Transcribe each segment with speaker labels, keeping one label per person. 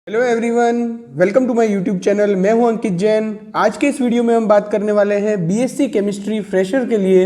Speaker 1: Hello everyone, welcome to my YouTube channel. मैं हूं अंकित जैन। आज के इस वीडियो में हम बात करने वाले हैं बीएससी केमिस्ट्री फ्रेशर के लिए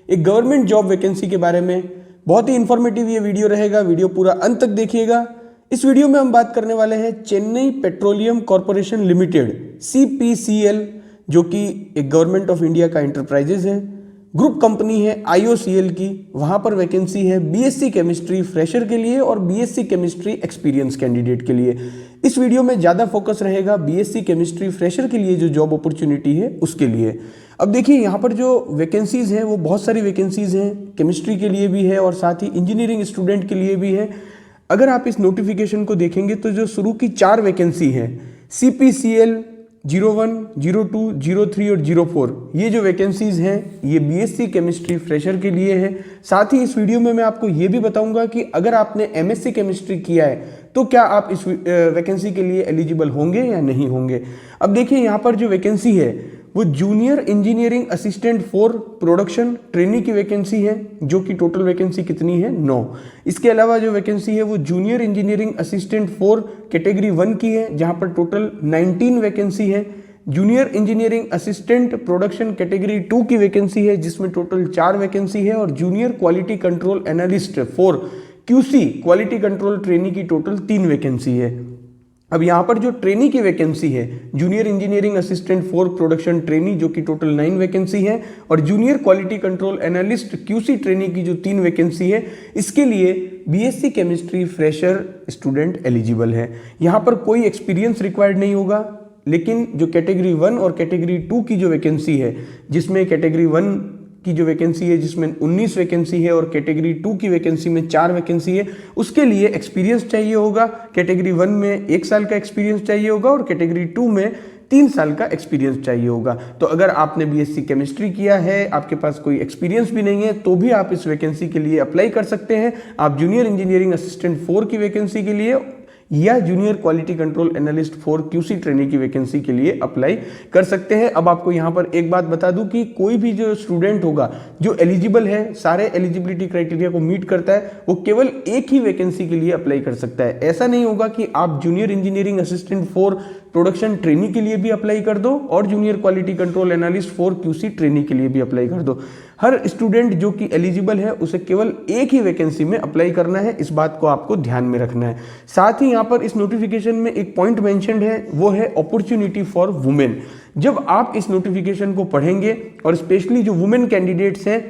Speaker 1: एक गवर्नमेंट जॉब वैकेंसी के बारे में। बहुत ही इन्फॉर्मेटिव ये वीडियो रहेगा, वीडियो पूरा अंत तक देखिएगा। इस वीडियो में हम बात करने वाले हैं Chennai petroleum corporation limited CPCL, जो कि एक गवर्नमेंट ऑफ इंडिया का इंटरप्राइजेज है, ग्रुप कंपनी है IOCL की। वहाँ पर वैकेंसी है बीएससी केमिस्ट्री फ्रेशर के लिए और बीएससी केमिस्ट्री एक्सपीरियंस कैंडिडेट के लिए। इस वीडियो में ज़्यादा फोकस रहेगा बीएससी केमिस्ट्री फ्रेशर के लिए जो जॉब अपॉर्चुनिटी है उसके लिए। अब देखिए, यहाँ पर जो वैकेंसीज़ हैं वो बहुत सारी वैकेंसीज़ हैं, केमिस्ट्री के लिए भी है और साथ ही इंजीनियरिंग स्टूडेंट के लिए भी है। अगर आप इस नोटिफिकेशन को देखेंगे तो जो शुरू की 4 वैकेंसी हैं CPCL 01, 02, 03 और 04, ये जो वैकेंसीज हैं ये बीएससी केमिस्ट्री फ्रेशर के लिए है। साथ ही इस वीडियो में मैं आपको ये भी बताऊंगा कि अगर आपने MSc केमिस्ट्री किया है तो क्या आप इस वैकेंसी के लिए एलिजिबल होंगे या नहीं होंगे। अब देखिए, यहाँ पर जो वैकेंसी है वो junior engineering assistant for production trainee की वैकेंसी है, जो कि टोटल वैकेंसी कितनी है 9। इसके अलावा जो वैकेंसी है वो junior engineering assistant for category 1 की है, जहां पर टोटल 19 वैकेंसी है। Junior engineering assistant production category 2 की वैकेंसी है, जिसमें टोटल 4 वैकेंसी है। और junior quality control analyst for QC quality control trainee की टोटल 3 वैकेंसी है। अब यहाँ पर जो ट्रेनी की वैकेंसी है, junior engineering assistant for production trainee, जो कि टोटल 9 वैकेंसी है, और junior quality control analyst QC trainee की जो 3 वैकेंसी है, इसके लिए BSc chemistry fresher student eligible है। यहाँ पर कोई एक्सपीरियंस रिक्वायर्ड नहीं होगा, लेकिन जो कैटेगरी 1 और कैटेगरी 2 की जो वैकेंसी है, जिसमें कैटेगरी 1 की जो वैकेंसी है जिसमें 19 वैकेंसी है और कैटेगरी 2 की वैकेंसी में 4 वैकेंसी है, उसके लिए एक्सपीरियंस चाहिए होगा। कैटेगरी 1 में 1 साल का एक्सपीरियंस चाहिए होगा और कैटेगरी 2 में 3 साल का एक्सपीरियंस चाहिए होगा। तो अगर आपने बीएससी केमिस्ट्री किया है, आपके पास कोई एक्सपीरियंस भी नहीं है, तो भी आप इस वैकेंसी के लिए अप्लाई कर सकते हैं। आप जूनियर इंजीनियरिंग असिस्टेंट 4 की वैकेंसी के लिए या junior quality control analyst for QC trainee की वैकेंसी के लिए अप्लाई कर सकते हैं। अब आपको यहाँ पर एक बात बता दूं कि कोई भी जो स्टूडेंट होगा जो एलिजिबल है, सारे एलिजिबिलिटी क्राइटेरिया को मीट करता है, वो केवल एक ही वैकेंसी के लिए अप्लाई कर सकता है। ऐसा नहीं होगा कि आप junior engineering assistant for production trainee के लिए भी अप्लाई कर दो और junior quality control analyst for QC trainee के लिए भी अप्लाई कर दो। हर स्टूडेंट जो कि एलिजिबल है उसे केवल एक ही वैकेंसी में अप्लाई करना है, इस बात को आपको ध्यान में रखना है। साथ ही यहाँ पर इस नोटिफिकेशन में एक पॉइंट मेंशन्ड है, वो है अपॉर्चुनिटी फॉर वुमेन। जब आप इस नोटिफिकेशन को पढ़ेंगे और स्पेशली जो वुमेन कैंडिडेट्स हैं,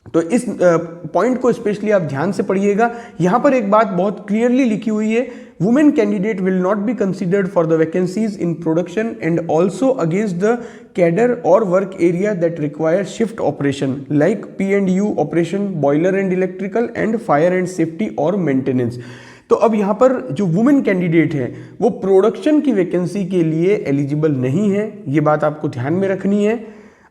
Speaker 1: तो इस पॉइंट को स्पेशली आप ध्यान से पढ़िएगा। यहाँ पर एक बात बहुत क्लियरली लिखी हुई है, women candidate will not be considered for the vacancies in production and also against the cadre और work area that require shift operation like P&U operation, boiler and electrical and fire and safety और maintenance. तो अब यहाँ पर जो women candidate है वो production की वैकेंसी के लिए एलिजिबल नहीं है, ये बात आपको ध्यान में रखनी है।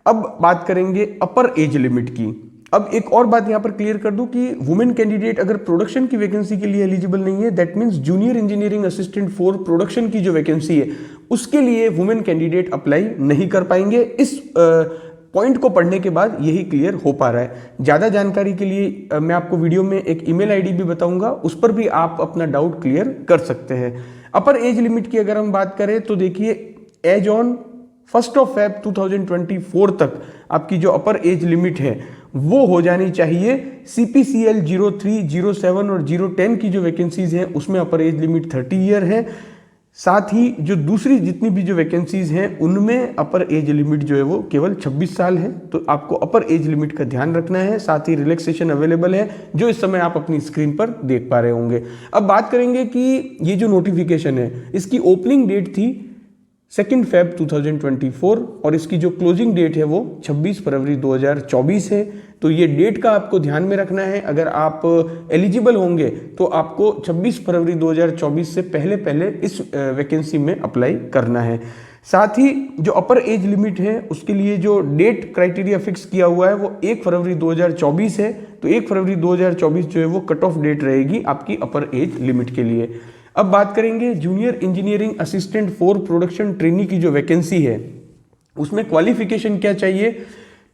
Speaker 1: अब बात करेंगे अपर एज लिमिट की। अब एक और बात यहाँ पर क्लियर कर दूं कि वुमेन कैंडिडेट अगर प्रोडक्शन की वैकेंसी के लिए एलिजिबल नहीं है, that means junior engineering assistant for production की जो वैकेंसी है उसके लिए वुमेन कैंडिडेट अप्लाई नहीं कर पाएंगे। इस पॉइंट को पढ़ने के बाद यही क्लियर हो पा रहा है। ज़्यादा जानकारी के लिए मैं आपको वीडियो में एक ईमेल आईडी भी बताऊंगा, उस पर भी आप अपना डाउट क्लियर कर सकते हैं। अपर एज लिमिट की अगर हम बात करें तो देखिए, एज ऑन 1 Feb 2024 तक आपकी जो अपर एज लिमिट है वो हो जानी चाहिए। CPCL 03, 07 और 010 की जो वैकेंसीज हैं उसमें अपर एज लिमिट 30 ईयर है। साथ ही जो दूसरी जितनी भी जो वैकेंसीज हैं उनमें अपर एज लिमिट जो है वो केवल 26 साल है। तो आपको अपर एज लिमिट का ध्यान रखना है। साथ ही रिलैक्सेशन अवेलेबल है, जो इस समय आप अपनी स्क्रीन पर देख पा रहे होंगे। अब बात करेंगे कि ये जो नोटिफिकेशन है इसकी ओपनिंग डेट थी 2 Feb 2024 और इसकी जो क्लोजिंग डेट है वो 26 फरवरी 2024 है। तो ये डेट का आपको ध्यान में रखना है। अगर आप एलिजिबल होंगे तो आपको 26 फरवरी 2024 से पहले इस वैकेंसी में अप्लाई करना है। साथ ही जो अपर एज लिमिट है उसके लिए जो डेट क्राइटेरिया फिक्स किया हुआ है वो 1 फरवरी 2024 है। तो 1 फरवरी 2024 जो है वो कट ऑफ डेट रहेगी आपकी अपर एज लिमिट के लिए। अब बात करेंगे junior engineering assistant for production trainee की जो वैकेंसी है उसमें क्वालिफिकेशन क्या चाहिए।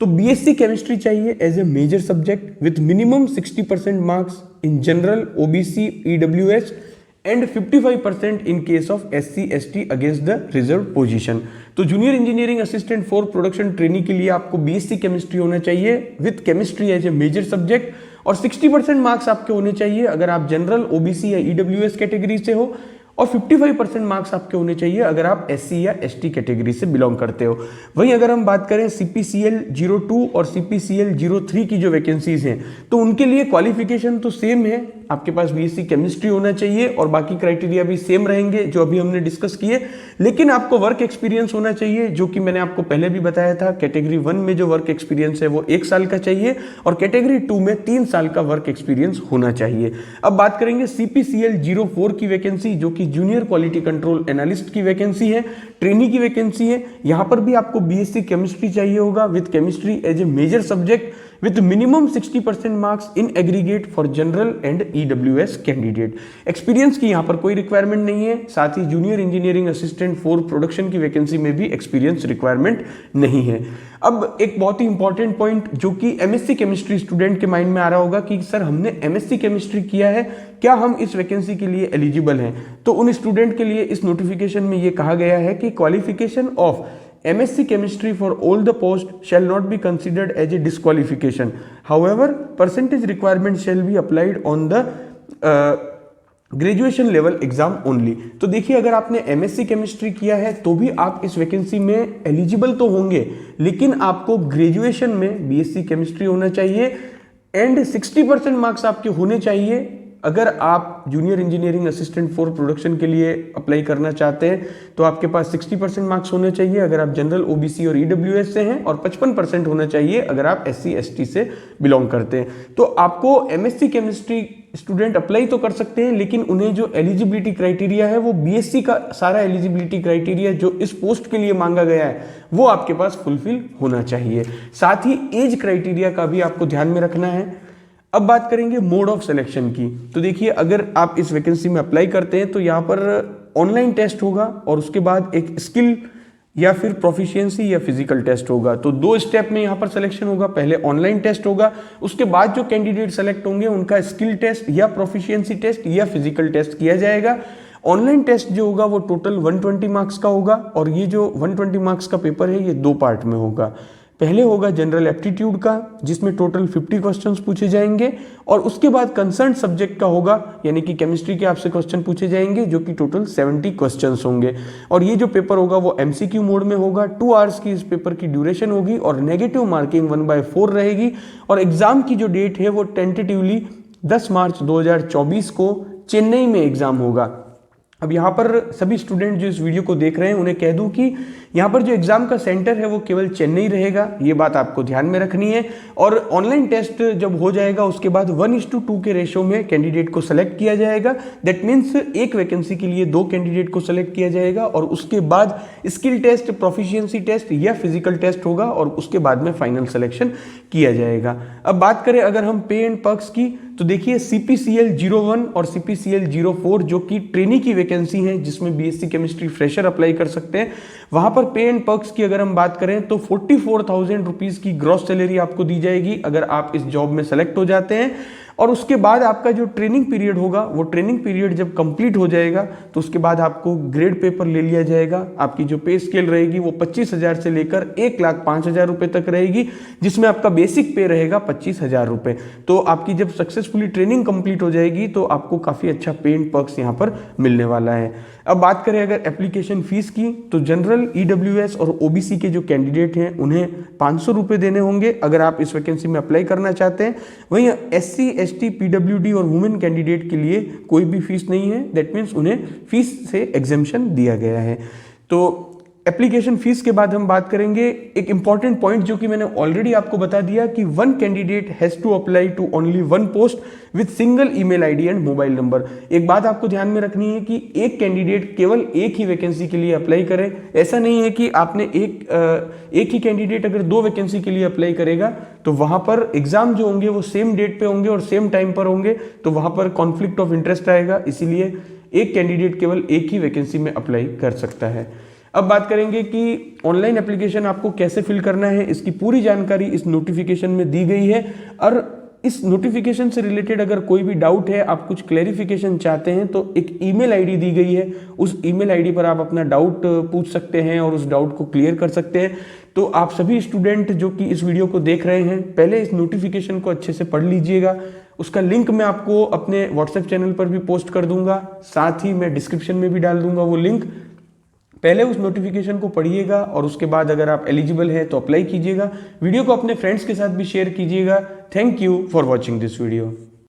Speaker 1: तो बीएससी केमिस्ट्री चाहिए as a major subject with minimum 60% marks in general, OBC, EWS and 55% in case of SC ST against the reserve position. तो junior engineering assistant for production trainee के लिए आपको BSc केमिस्ट्री होना चाहिए with chemistry as a major subject, और 60% marks आपके होने चाहिए अगर आप जनरल, OBC या EWS कैटेगरी से हो, और 55% मार्क्स आपके होने चाहिए अगर आप SC या ST कैटेगरी से बिलोंग करते हो। वहीं अगर हम बात करें CPCL 02 और CPCL 03 की जो वैकेंसीज हैं, तो उनके लिए क्वालिफिकेशन तो सेम है, आपके पास BSc केमिस्ट्री होना चाहिए और बाकी क्राइटेरिया भी सेम रहेंगे जो अभी हमने डिस्कस किए, लेकिन आपको वर्क एक्सपीरियंस होना चाहिए, जो कि मैंने आपको पहले भी बताया था। कैटेगरी 1 में जो वर्क एक्सपीरियंस है वो 1 साल का चाहिए और कैटेगरी 2 में 3 साल का वर्क एक्सपीरियंस होना चाहिए। अब बात करेंगे CPCL 04 की वैकेंसी, जो कि जूनियर क्वालिटी कंट्रोल एनालिस्ट की वैकेंसी है, ट्रेनी की वैकेंसी है। यहां पर भी आपको BSc केमिस्ट्री चाहिए होगा with chemistry as a major subject with minimum 60% marks in aggregate for general and EWS candidate. Experience की यहाँ पर कोई रिक्वायरमेंट नहीं है, साथ ही junior engineering assistant for production की वैकेंसी में भी एक्सपीरियंस रिक्वायरमेंट नहीं है। अब एक बहुत ही इंपॉर्टेंट पॉइंट जो कि MSc केमिस्ट्री स्टूडेंट के माइंड में आ रहा होगा कि सर हमने MSc केमिस्ट्री किया है, क्या हम इस वैकेंसी के लिए एलिजिबल हैं? तो उन स्टूडेंट के लिए इस नोटिफिकेशन में ये कहा गया है कि qualification of MSc chemistry for all the post shall not be considered as a disqualification. However, percentage requirement shall be applied on the graduation level exam only. तो देखिए, अगर आपने MSc केमिस्ट्री किया है तो भी आप इस वैकेंसी में एलिजिबल तो होंगे, लेकिन आपको ग्रेजुएशन में BSc केमिस्ट्री होना चाहिए एंड 60% मार्क्स आपके होने चाहिए अगर आप junior engineering assistant for production के लिए अप्लाई करना चाहते हैं। तो आपके पास 60% मार्क्स होने चाहिए अगर आप जनरल, OBC और EWS से हैं, और 55% होना चाहिए अगर आप SC ST से बिलोंग करते हैं। तो आपको MSc केमिस्ट्री स्टूडेंट अप्लाई तो कर सकते हैं, लेकिन उन्हें जो एलिजिबिलिटी क्राइटेरिया है वो BSc का सारा एलिजिबिलिटी क्राइटेरिया जो इस पोस्ट के लिए मांगा गया है वो आपके पास फुलफिल होना चाहिए। साथ ही एज क्राइटेरिया का भी आपको ध्यान में रखना है। अब बात करेंगे मोड ऑफ सिलेक्शन की। तो देखिए, अगर आप इस वैकेंसी में अप्लाई करते हैं तो यहाँ पर ऑनलाइन टेस्ट होगा और उसके बाद एक स्किल या फिर प्रोफिशिएंसी या फिजिकल टेस्ट होगा। तो 2 स्टेप में यहाँ पर सिलेक्शन होगा। पहले ऑनलाइन टेस्ट होगा, उसके बाद जो कैंडिडेट सेलेक्ट होंगे उनका स्किल टेस्ट या प्रोफिशिएंसी टेस्ट या फिजिकल टेस्ट किया जाएगा। ऑनलाइन टेस्ट जो होगा वो टोटल 120 मार्क्स का होगा और ये जो 120 मार्क्स का पेपर है ये 2 पार्ट में होगा। पहले होगा जनरल एप्टीट्यूड का, जिसमें टोटल 50 क्वेश्चंस पूछे जाएंगे, और उसके बाद कंसर्न सब्जेक्ट का होगा, यानी कि केमिस्ट्री के आपसे क्वेश्चन पूछे जाएंगे जो कि टोटल 70 क्वेश्चंस होंगे। और ये जो पेपर होगा वो MCQ मोड में होगा। 2 आवर्स की इस पेपर की ड्यूरेशन होगी और नेगेटिव मार्किंग 1/4 रहेगी। और एग्जाम की जो डेट है वो टेंटेटिवली 10 मार्च 2024 को चेन्नई में एग्जाम होगा। अब यहाँ पर सभी स्टूडेंट जो इस वीडियो को देख रहे हैं उन्हें कह दूं कि यहाँ पर जो एग्जाम का सेंटर है वो केवल चेन्नई रहेगा, ये बात आपको ध्यान में रखनी है। और ऑनलाइन टेस्ट जब हो जाएगा उसके बाद 1:2 के रेशो में कैंडिडेट को सेलेक्ट किया जाएगा। दैट मीन्स एक वैकेंसी के लिए 2 कैंडिडेट को सेलेक्ट किया जाएगा और उसके बाद स्किल टेस्ट, प्रोफिशिएंसी टेस्ट या फिजिकल टेस्ट होगा और उसके बाद में फाइनल सिलेक्शन किया जाएगा। अब बात करें अगर हम पे एंड पर्क्स की, तो देखिए CPCL 01 और CPCL 04 जो कि ट्रेनी की वैकेंसी है जिसमें BSc केमिस्ट्री फ्रेशर अप्लाई कर सकते हैं, वहां पर पे एंड पर्क्स की अगर हम बात करें तो 44,000 रुपीज की ग्रॉस सैलरी आपको दी जाएगी अगर आप इस जॉब में सेलेक्ट हो जाते हैं। और उसके बाद आपका जो ट्रेनिंग पीरियड होगा वो ट्रेनिंग पीरियड जब कंप्लीट हो जाएगा तो उसके बाद आपको ग्रेड पेपर ले लिया जाएगा। आपकी जो पे स्केल रहेगी वो 25,000 से लेकर 1,05,000 रुपए तक रहेगी, जिसमें आपका बेसिक पे रहेगा 25,000 रुपए। तो आपकी जब सक्सेसफुली ट्रेनिंग कंप्लीट हो जाएगी तो आपको काफी अच्छा पे एंड पर्क्स यहाँ पर मिलने वाला है। अब बात करें अगर एप्लीकेशन फीस की, तो जनरल, EWS और OBC के जो कैंडिडेट हैं उन्हें 500 रुपए देने होंगे अगर आप इस वैकेंसी में अप्लाई करना चाहते हैं। वहीं SC, ST, PWD और वुमेन कैंडिडेट के लिए कोई भी फीस नहीं है। दैट मीन्स उन्हें फीस से एग्जेम्पशन दिया गया है। तो एप्लीकेशन फीस के बाद हम बात करेंगे एक इंपॉर्टेंट पॉइंट जो कि मैंने ऑलरेडी आपको बता दिया कि 1 candidate has to apply to only 1 post with single email ID and mobile number. एक बात आपको ध्यान में रखनी है कि एक कैंडिडेट केवल एक ही वैकेंसी के लिए अप्लाई करे। ऐसा नहीं है कि आपने एक ही कैंडिडेट अगर 2 वैकेंसी के लिए अप्लाई करेगा तो वहां पर एग्जाम जो होंगे वो सेम डेट पे होंगे और सेम टाइम पर होंगे, तो वहां पर कॉन्फ्लिक्ट ऑफ इंटरेस्ट आएगा। इसीलिए एक कैंडिडेट केवल एक ही वैकेंसी में अप्लाई कर सकता है। अब बात करेंगे कि ऑनलाइन एप्लीकेशन आपको कैसे फिल करना है, इसकी पूरी जानकारी इस नोटिफिकेशन में दी गई है। और इस नोटिफिकेशन से रिलेटेड अगर कोई भी डाउट है, आप कुछ क्लैरिफिकेशन चाहते हैं, तो एक ईमेल आईडी दी गई है, उस ईमेल आईडी पर आप अपना डाउट पूछ सकते हैं और उस डाउट को क्लियर कर सकते हैं। तो आप सभी स्टूडेंट जो कि इस वीडियो को देख रहे हैं, पहले इस नोटिफिकेशन को अच्छे से पढ़ लीजिएगा। उसका लिंक मैं आपको अपने व्हाट्सएप चैनल पर भी पोस्ट कर दूंगा, साथ ही मैं डिस्क्रिप्शन में भी डाल दूंगा वो लिंक। पहले उस नोटिफिकेशन को पढ़िएगा और उसके बाद अगर आप एलिजिबल है तो अप्लाई कीजिएगा। वीडियो को अपने फ्रेंड्स के साथ भी शेयर कीजिएगा। Thank you for watching this video.